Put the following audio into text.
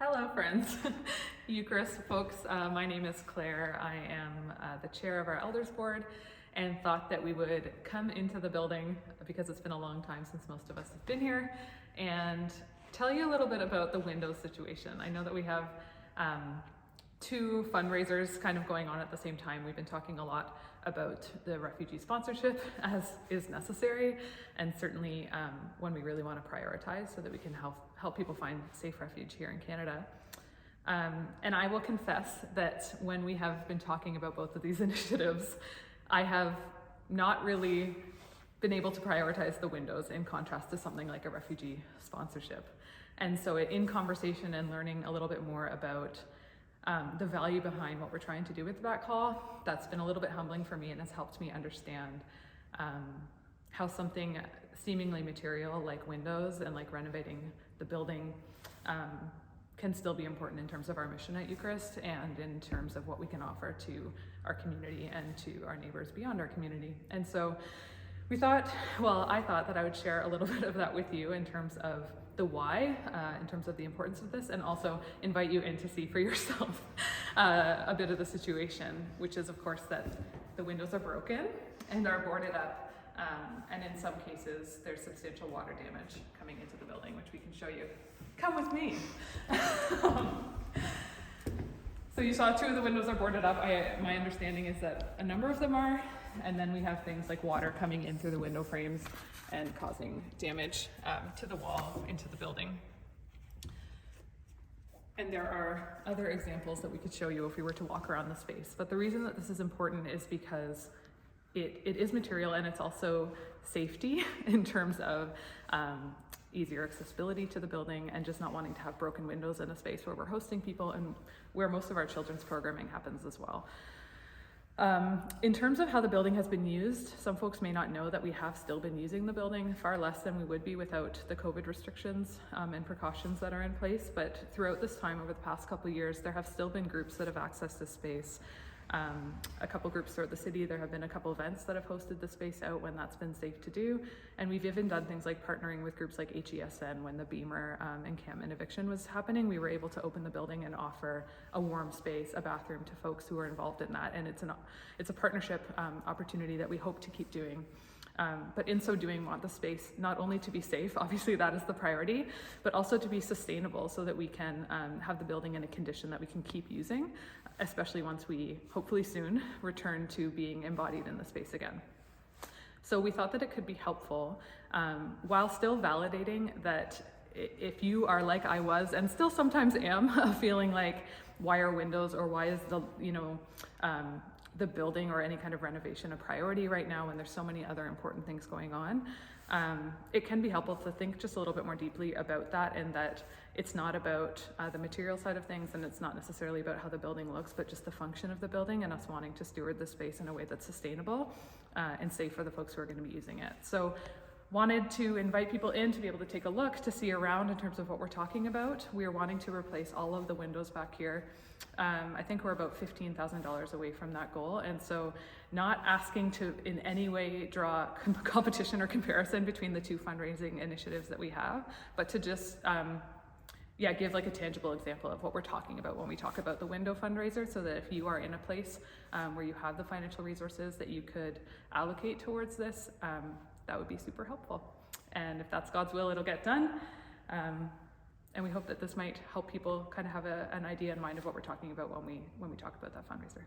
Hello, friends. Eucharist folks, my name is Claire. I am the chair of our elders board and thought that we would come into the building because it's been a long time since most of us have been here and tell you a little bit about the windows situation. I know that we have two fundraisers kind of going on at the same time. We've been talking a lot about the refugee sponsorship as is necessary, and certainly when we really want to prioritize so that we can help people find safe refuge here in Canada. And I will confess that when we have been talking about both of these initiatives, I have not really been able to prioritize the windows in contrast to something like a refugee sponsorship. And so in conversation and learning a little bit more about the value behind what we're trying to do with the backhaul, that's been a little bit humbling for me and has helped me understand how something seemingly material like windows and like renovating the building can still be important in terms of our mission at Eucharist and in terms of what we can offer to our community and to our neighbors beyond our community. And so I thought that I would share a little bit of that with you in terms of the why, in terms of the importance of this, and also invite you in to see for yourself a bit of the situation, which is of course that the windows are broken and are boarded up, and in some cases there's substantial water damage coming into the building, which we can show you. Come with me. So you saw two of the windows are boarded up. My understanding is that a number of them are, and then we have things like water coming in through the window frames and causing damage to the wall, into the building. And there are other examples that we could show you if we were to walk around the space. But the reason that this is important is because it is material, and it's also safety in terms of easier accessibility to the building and just not wanting to have broken windows in a space where we're hosting people and where most of our children's programming happens as well. In terms of how the building has been used, some folks may not know that we have still been using the building far less than we would be without the COVID restrictions and precautions that are in place. But throughout this time, over the past couple of years, there have still been groups that have accessed this space. A couple groups throughout the city. There have been a couple events that have hosted the space out when that's been safe to do. And we've even done things like partnering with groups like HESN when the Beamer encampment eviction was happening. We were able to open the building and offer a warm space, a bathroom to folks who are involved in that. And it's a partnership opportunity that we hope to keep doing. But in so doing, want the space not only to be safe, obviously that is the priority, but also to be sustainable so that we can have the building in a condition that we can keep using, especially once we hopefully soon return to being embodied in the space again. So we thought that it could be helpful while still validating that if you are like I was and still sometimes am feeling like why are windows or why is the building or any kind of renovation a priority right now when there's so many other important things going on. It can be helpful to think just a little bit more deeply about that, and that it's not about the material side of things, and it's not necessarily about how the building looks, but just the function of the building and us wanting to steward the space in a way that's sustainable and safe for the folks who are going to be using it. So wanted to invite people in to be able to take a look, to see around in terms of what we're talking about. We are wanting to replace all of the windows back here. I think we're about $15,000 away from that goal. And so not asking to in any way draw competition or comparison between the two fundraising initiatives that we have, but to just give like a tangible example of what we're talking about when we talk about the window fundraiser, so that if you are in a place where you have the financial resources that you could allocate towards this, that would be super helpful. And if that's God's will, it'll get done. And we hope that this might help people kind of have an idea in mind of what we're talking about when we talk about that fundraiser.